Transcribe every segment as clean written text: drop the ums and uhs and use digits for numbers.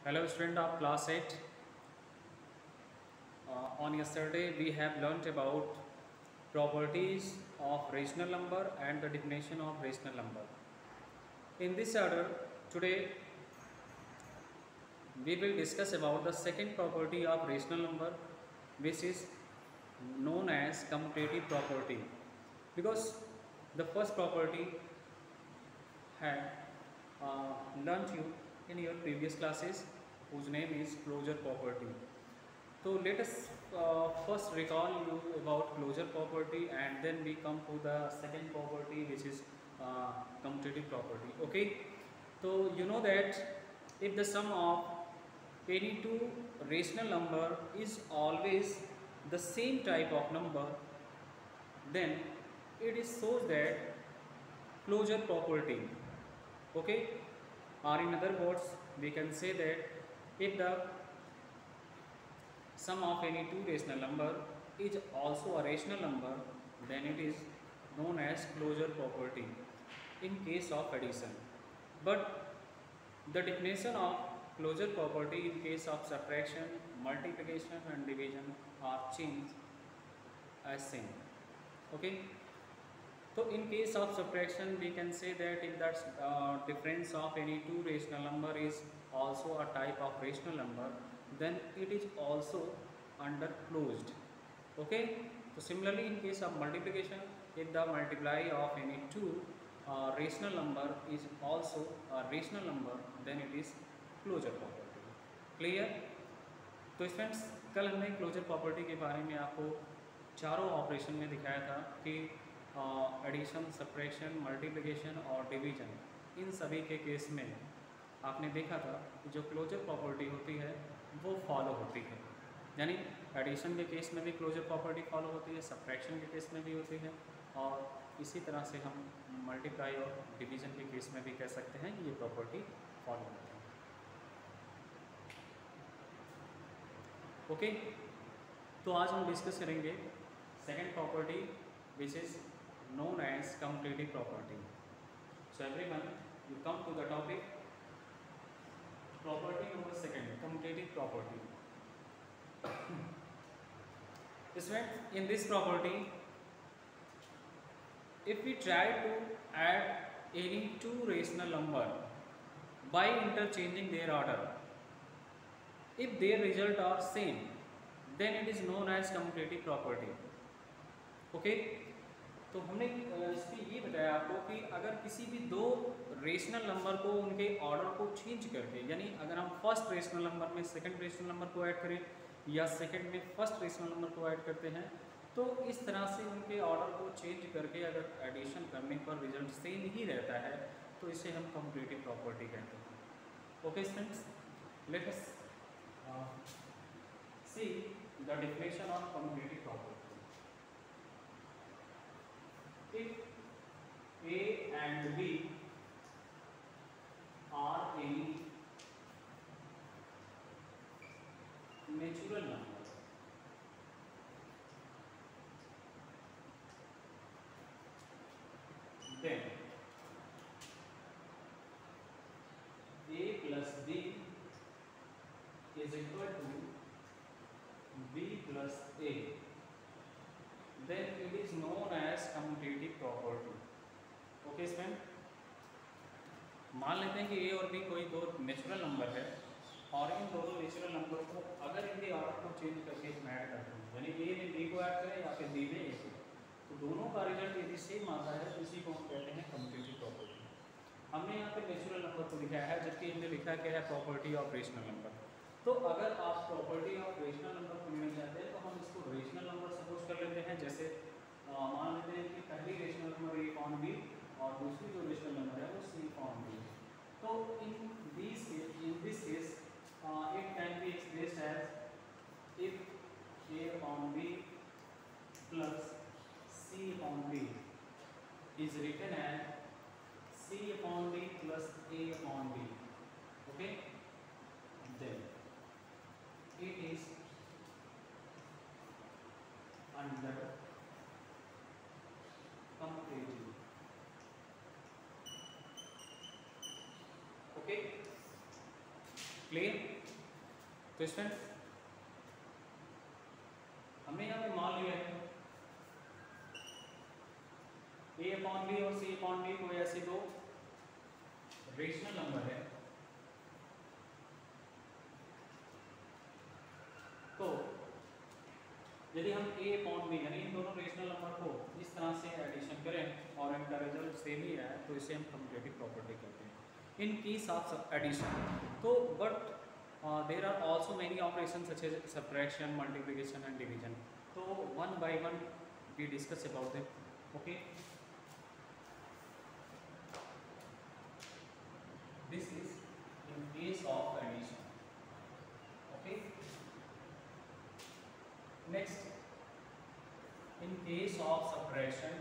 Hello student of class 8. On yesterday we have learnt about properties of rational number and the definition of rational number. In this order, today we will discuss about the second property of rational number, which is known as commutative property. Because the first property had learnt you in your previous classes, whose name is closure property. So let us first recall you about closure property, and then we come to the second property, which is commutative property. Okay, so you know that if the sum of any two rational number is always the same type of number, then it is shows that closure property. Okay, or in other words, we can say that if the sum of any two rational number is also a rational number, then it is known as closure property in case of addition. But the definition of closure property in case of subtraction, multiplication and division are changed as same. Okay. So in case of subtraction, we can say that if that difference of any two rational number is also a type of rational number, then it is also under closed. Okay. So similarly, in case of multiplication, if the multiply of any two rational number is also a rational number, then it is closure property. Clear? तो students, कल हमने closure property के बारे में आपको चारों operation में दिखाया था कि एडिशन, सब्ट्रैक्शन, मल्टीप्लिकेशन और डिवीजन, इन सभी के केस में आपने देखा था कि जो क्लोजर प्रॉपर्टी होती है वो फॉलो होती है। यानी एडिशन के केस में भी क्लोजर प्रॉपर्टी फॉलो होती है, सब्ट्रैक्शन के केस में भी होती है, और इसी तरह से हम मल्टीप्लाई और डिवीजन के केस में भी कह सकते हैं कि ये प्रॉपर्टी फॉलो होती है। ओके, तो आज हम डिस्कस करेंगे second property, which is known as commutative property. So everyone, you come to the topic. Property number second, commutative property. In this property, if we try to add any two rational number by interchanging their order, if their result are same, then it is known as commutative property. Okay. तो हमने इसमें ये बताया आपको कि अगर किसी भी दो रेशनल नंबर को उनके ऑर्डर को चेंज करके, यानी अगर हम फर्स्ट रेशनल नंबर में सेकंड रेशनल नंबर को ऐड करें या सेकंड में फर्स्ट रेशनल नंबर को ऐड करते हैं, तो इस तरह से उनके ऑर्डर को चेंज करके अगर एडिशन करने पर रिजल्ट सेम ही रहता है, तो इसे हम कम्यूटेटिव प्रॉपर्टी कहते हैं। Okay students, let us see the definition of commutative property. If A and B are any natural number, then A plus B is equal to B plus A, then it is known as commutative property. Okay student, मान लेते हैं कि ए और B कोई दो natural number है, और इन दोनों नेचुरल नंबर को अगर इनके ऑर्डर को चेंज करके हम ऐड करते हैं, यानी ए में बी को ऐड करें या फिर बी में ए को, तो दोनों का रिजल्ट यदि सेम आता है तो इसी को हम कहते हैं कम्यूटेटिव प्रॉपर्टी। हमने यहाँ पे नेचुरल नंबर को लिखा है, जबकि हमने लिखा क्या है, प्रॉपर्टी ऑफ रेशनल नंबर। तो अगर आप प्रॉपर्टी ऑफ रेशनल नंबर को लेना चाहते हैं तो हम इसको रेशनल नंबर सपोज कर लेते हैं। जैसे मान लेते हैं कि पहली rational number A upon B और दूसरी जो रेशनल नंबर है वो सी अपॉन बी। तो in this case it can be expressed as if A upon B plus C upon B is written as C upon B plus A upon B. Okay, then it is under commutative. Okay, clear? तो student हमने यहाँ पे मान लिया है a upon b और c upon d कोई ऐसे दो रेशनल नंबर है, तो यदि हम a अपॉन b यानी इन दोनों रेशनल नंबर को इस तरह से एडिशन करें और इनका रिजल्ट सेम ही है तो इसे हम कम्यूटेटिव प्रॉपर्टी कहते हैं इन केस ऑफ एडिशन। तो but there are also many operations such as subtraction, multiplication and division. तो one by one we discuss about them. Okay, this is in case of addition. Okay, next in case of subtraction,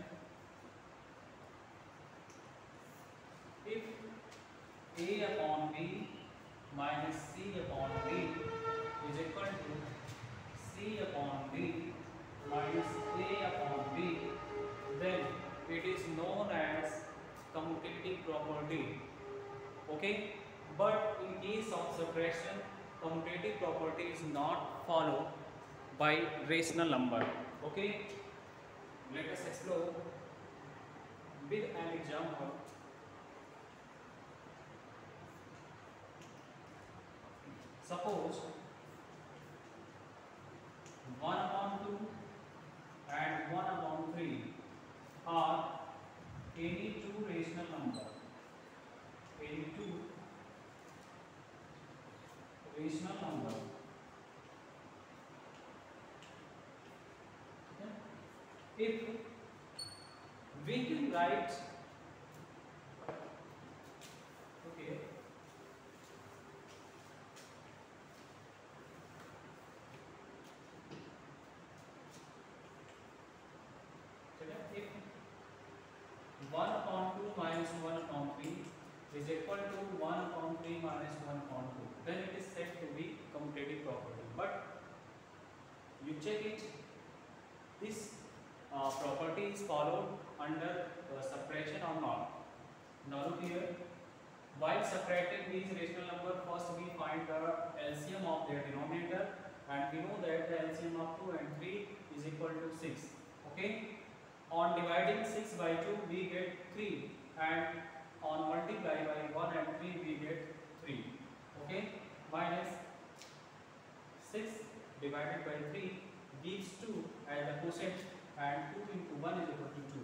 if a upon b minus c upon d is equal to c upon d minus a upon b, then it is known as commutative property. Okay, but in case of subtraction, commutative property is not followed by rational number. Okay, let us explore with an example. Suppose 1 upon 2 and 1 upon 3 are any two rational number. Any two rational number. If we can write, okay, if 1 upon 2 minus 1 upon 3 is equal to 1 upon 3 minus 1 upon 2, then it is said to be commutative property. But you check it, this property is followed under subtraction or not. Now look here, while subtracting these rational numbers, first we find the LCM of their denominator, and we know that the LCM of 2 and 3 is equal to 6. Okay, on dividing 6 by 2 we get 3, and on multiply by 1 and 3 we get 3. Okay, minus 6 divided by 3 gives 2 as the quotient, and 2 into 1 is equal to 2.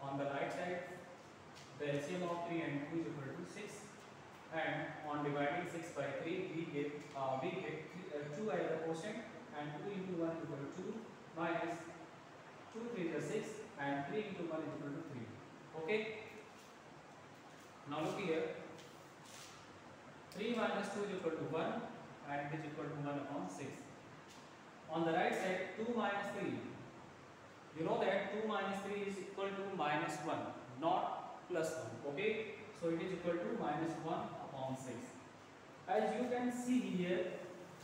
On the right side, the LCM of 3 and 2 is equal to 6, and on dividing 6 by 3 we get 2 as the quotient, and 2 into 1 is equal to 2, minus 2 3 is 6, and 3 into 1 is equal to 3. Okay, now look here, 3 minus 2 is equal to 1, and it is equal to 1 upon 6. On the right side, 2 minus 3, you know that 2 minus 3 is equal to minus 1, not plus 1. Okay, so it is equal to minus 1 upon 6. As you can see here,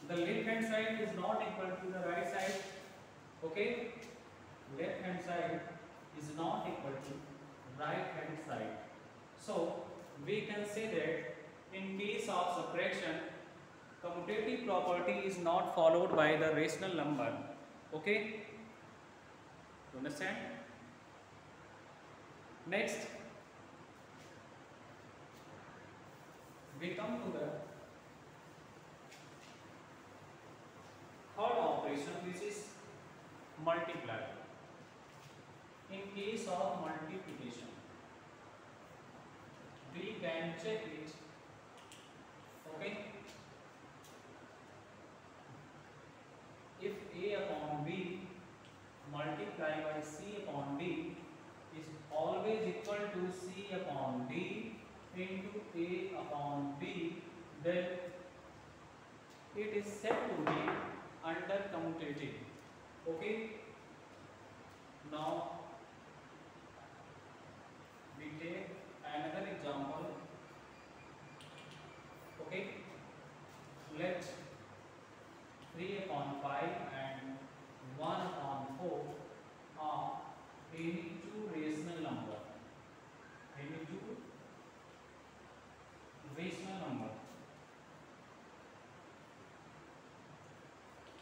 the left hand side is not equal to the right side. Okay, left hand side is not equal to right hand side. So we can say that in case of subtraction, commutative property is not followed by the rational number. Okay, you understand? Next, we come to the third operation, which is multiply. In case of multiplication, we can check it. Okay, if a upon b multiply by c upon d is always equal to c upon d into a upon b, then it is said to be under commutative. Okay, now we take another example. Okay, let 3 upon 5 and 1 upon 4 are any two rational number. Any two rational number.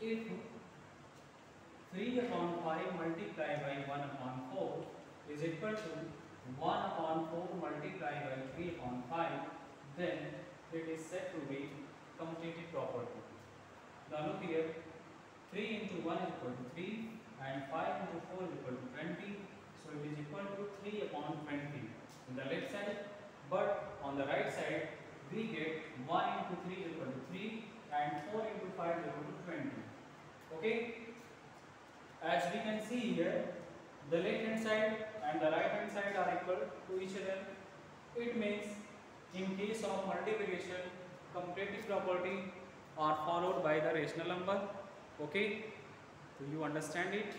if 3 upon 5 multiplied by 1 upon 4 is equal to 1 upon 4 multiplied by 3 upon 5, then it is said to be completed property. Now look here, 3 into 1 is equal to 3 and 5 into 4 is equal to 20. So it is equal to 3 upon 20 in the left side, but on the right side we get 1 into 3 is equal to 3 and 4 into 5 is equal to 20. Okay? As we can see here, the left hand side and the right hand side are equal to each other. It means in case of multiplication, completive property are followed by the rational number. Okay? Do you understand it?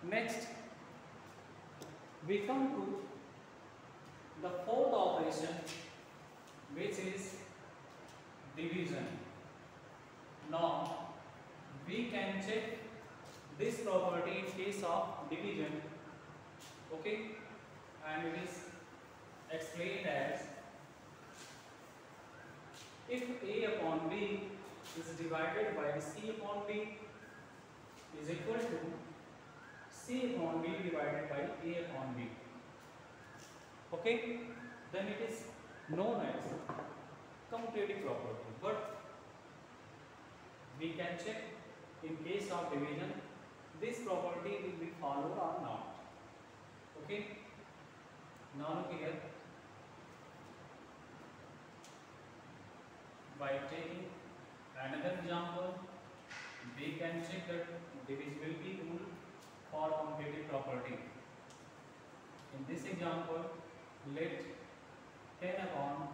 Next, we come to the fourth operation, which is division. Now, we can check this property in case of division. Okay? And it is explained as if A upon B is divided by C upon B is equal to C upon B divided by A upon B. Okay? Then it is known as completive property. But we can check in case of division, this property will be followed or not. Okay? Now look here. By taking another example, we can check the divisibility rule for completive property. In this example, let 10 upon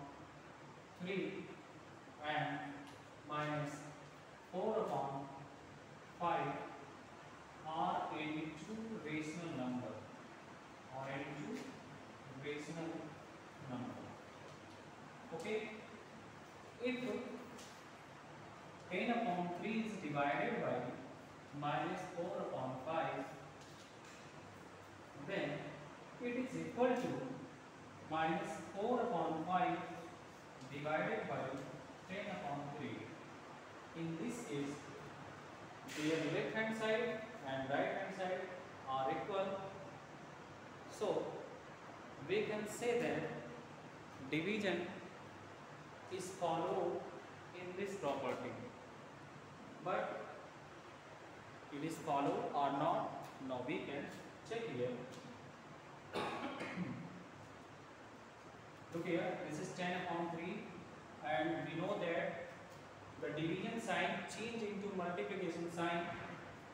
3 and minus 4 upon 5 are any two rational number or any two rational number. Okay? If 10 upon 3 is divided by minus 4 upon 5, then it is equal to minus 4 upon 5 divided by 10 upon 3. In this case, their left hand side and right hand side are equal. So, we can say that division is followed in this property. But it is followed or not? Now we can check here. Look here, this is 10 upon 3 and we know that the division sign change into multiplication sign,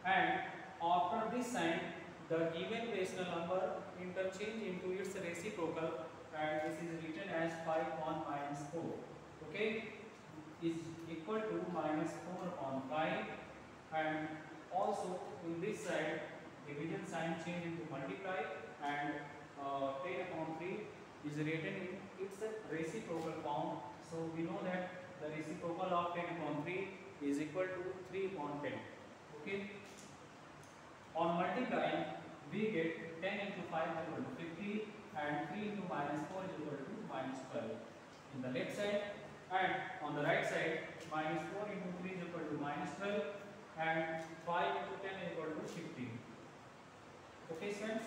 and after this sign the given rational number interchange into its reciprocal, and this is written as 5 upon minus 4. Okay, is equal to minus 4 upon 5, and also in this side division sign change into multiply, and 10 upon 3 is written in its reciprocal form. So we know that the reciprocal of 10 upon 3 is equal to 3 upon 10. Okay. On multiplying, we get 10 into 5 is equal to 50 and 3 into minus 4 is equal to minus 12 in the left side, and on the right side minus 4 into 3 is equal to minus 12 and 5 into 10 is equal to 15. Okay friends,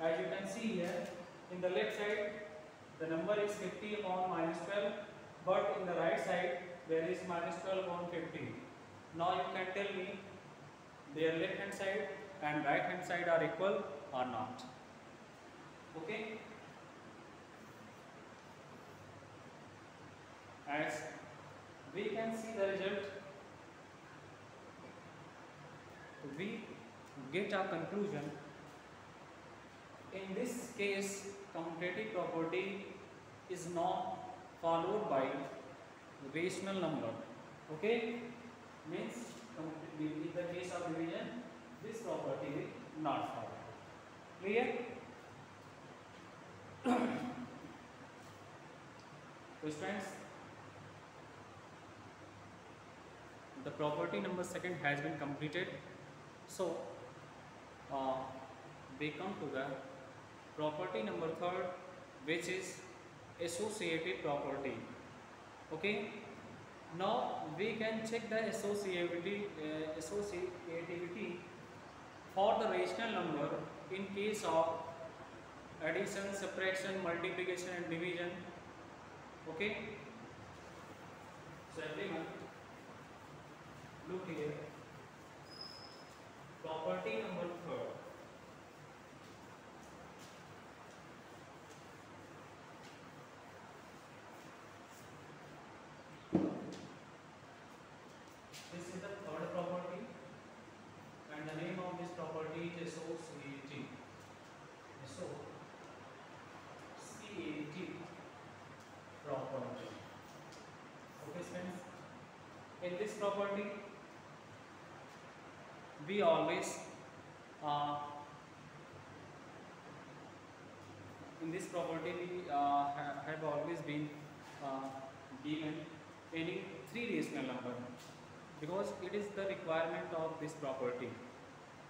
as you can see here, in the left side the number is 50 upon minus 12, but in the right side there is minus 12 upon 50. Now you can tell me their left hand side and right hand side are equal or not. Okay. As we can see the result, we get a conclusion. In this case, completive property is not followed by rational number. Okay, means in the case of division, this property is not followed. Clear? Students, the property number second has been completed. So we come to the property number third, which is associated property. Okay, Now we can check the associativity for the rational number in case of addition, subtraction, multiplication and division. Okay. So everyone, look here. Property number third. This is the third property, and the name of this property is associative. Associative property. Okay, friends. In this property, we always uh, in this property we have always been given any three rational number, because it is the requirement of this property.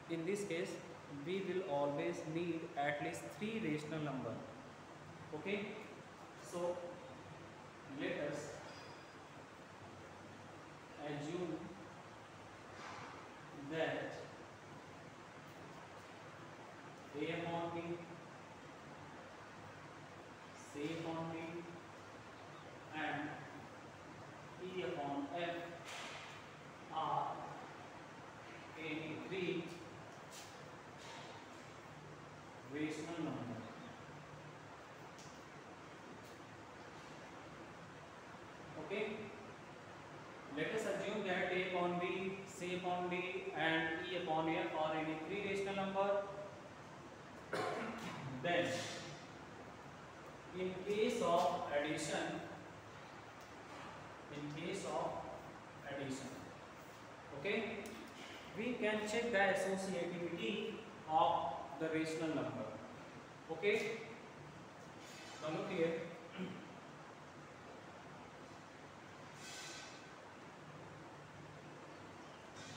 In this case, we will always need at least three rational number. Okay, so let us assume that A upon B, C upon D, and E upon F are any three rational numbers. Okay, let us assume that A upon B, C upon D, and E upon F are any three rational number. Then, in case of addition, okay, we can check the associativity of the rational number. Okay, now look here.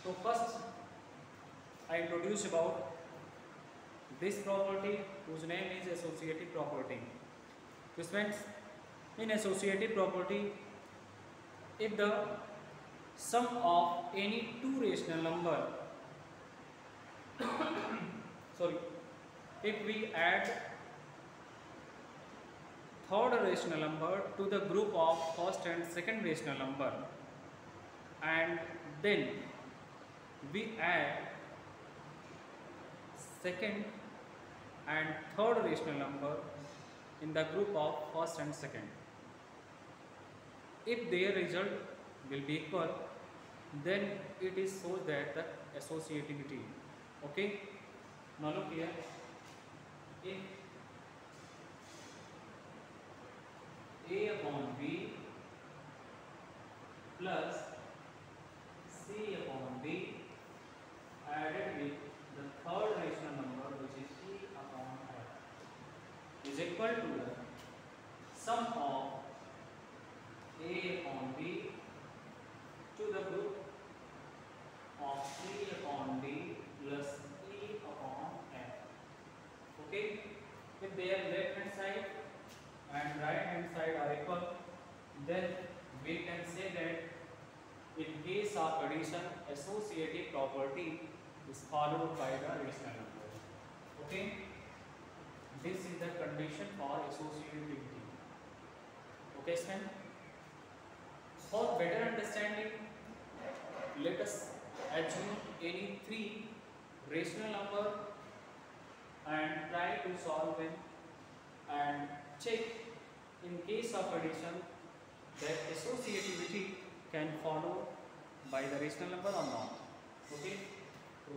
So first, I introduce about this property, whose name is associative property. So friends, in associative property, if the sum of any two rational number sorry, if we add third rational number to the group of first and second rational number, and then we add second and third rational number in the group of first and second, if their result will be equal, then it is shows that the associativity. Okay, now look here. If A upon B plus C upon D added with the third rational number, which is E upon F, is equal to the sum of A upon B to the group of C upon D plus E upon F. Okay, if their left hand side and right hand side are equal, then we can say that in case of addition, associative property is followed by the rational number. Okay, this is the condition for associativity. Okay, friend. For better understanding, let us assume any three rational number and try to solve them and check in case of addition that associativity can follow by the rational number or not. Okay, so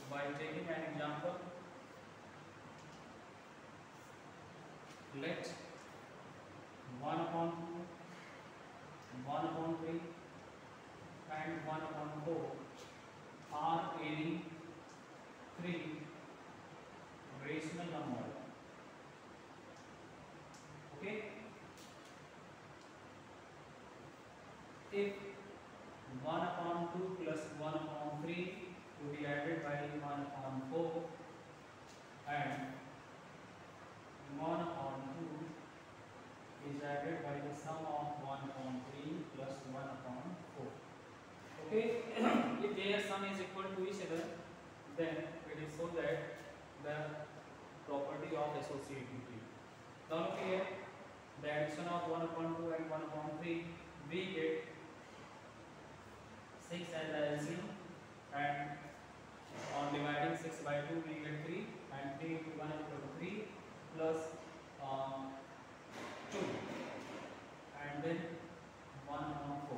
by taking an example, let 1 upon 2, 1 upon 3 and 1 upon 4 are any three rational number. Okay, if 1 upon 2 plus 1 upon 3 to be added by 1 upon 4 and 1 upon 2 is added by the sum of 1 upon 3 plus 1 upon addition is equal to each other, then it is so that the property of associativity. Now look here, the addition of 1 upon 2 and 1 upon 3, we get 6 as the LCM, and on dividing 6 by 2 we get 3, and 3 into 1 is equal to 3 plus 2, and then 1 upon 4.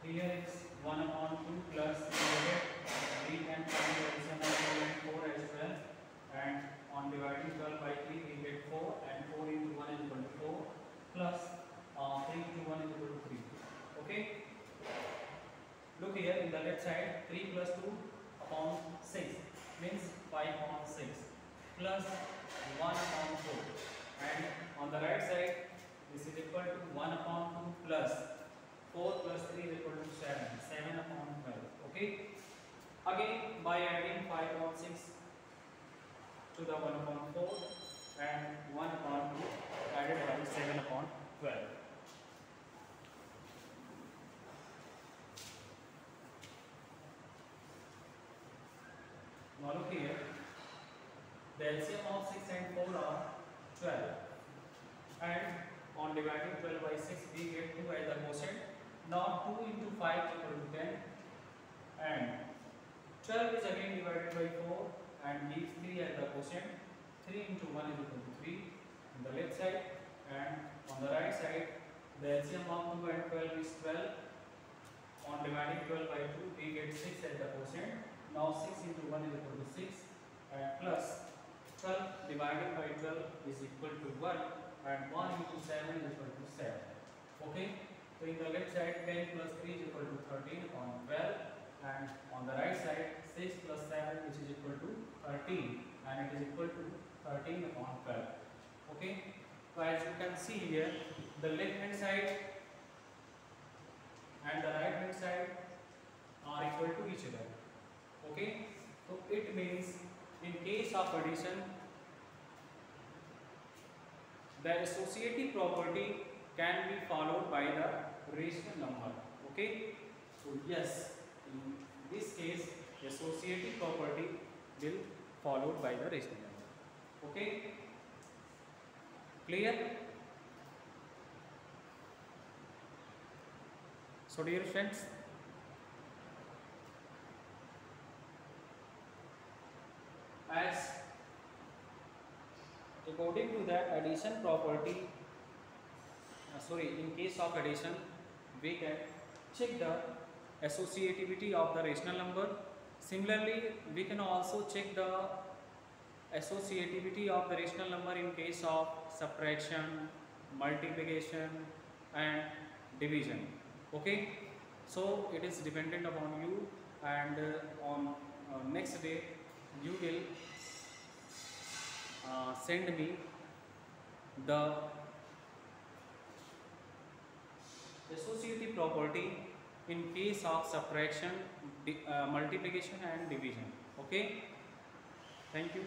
Here is 1 upon 2 plus we can find the addition of 2 and 4 as well, and on dividing 12 by 3 we get 4, and 4 into 1 is equal to 4 plus 3 into 1 is equal to 3. Okay. Look here in the left side, 3 plus 2 upon 6 means 5 upon 6 plus 1 upon 4, and on the right side this is equal to 1 upon 2 plus 4 plus 3 is equal to 7 upon 12. Okay. Again by adding 5 upon 6 to the 1 upon 4 and 1 upon 2 added by 7 upon 12. Now look here, the LCM of 6 and 4 are 12, and on dividing 12 by 6 we get 2 as the quotient. Now 2 into 5 is equal to 10, and 12 is again divided by 4 and gives 3 as the quotient. 3 into 1 is equal to 3 on the left side, and on the right side the LCM of 2 and 12 is 12. On dividing 12 by 2 we get 6 as the quotient. Now 6 into 1 is equal to 6, and plus 12 divided by 12 is equal to 1, and 1 into 7 is equal to 7. Okay. So in the left side 10 plus 3 is equal to 13 on 12, and on the right side 6 plus 7 which is equal to 13, and it is equal to 13 upon 12. Okay. So as you can see here, the left hand side and the right hand side are equal to each other. Okay. So it means in case of addition, the associative property can be followed by the rational number. Okay. So yes, in this case associative property will followed by the rational number. Okay. Clear? So dear friends, as according to the addition property, in case of addition we can check the associativity of the rational number. Similarly, we can also check the associativity of the rational number in case of subtraction, multiplication and division. Okay. So it is dependent upon you, and on next day you will send me the associative property in case of subtraction, multiplication and division. Okay. Thank you.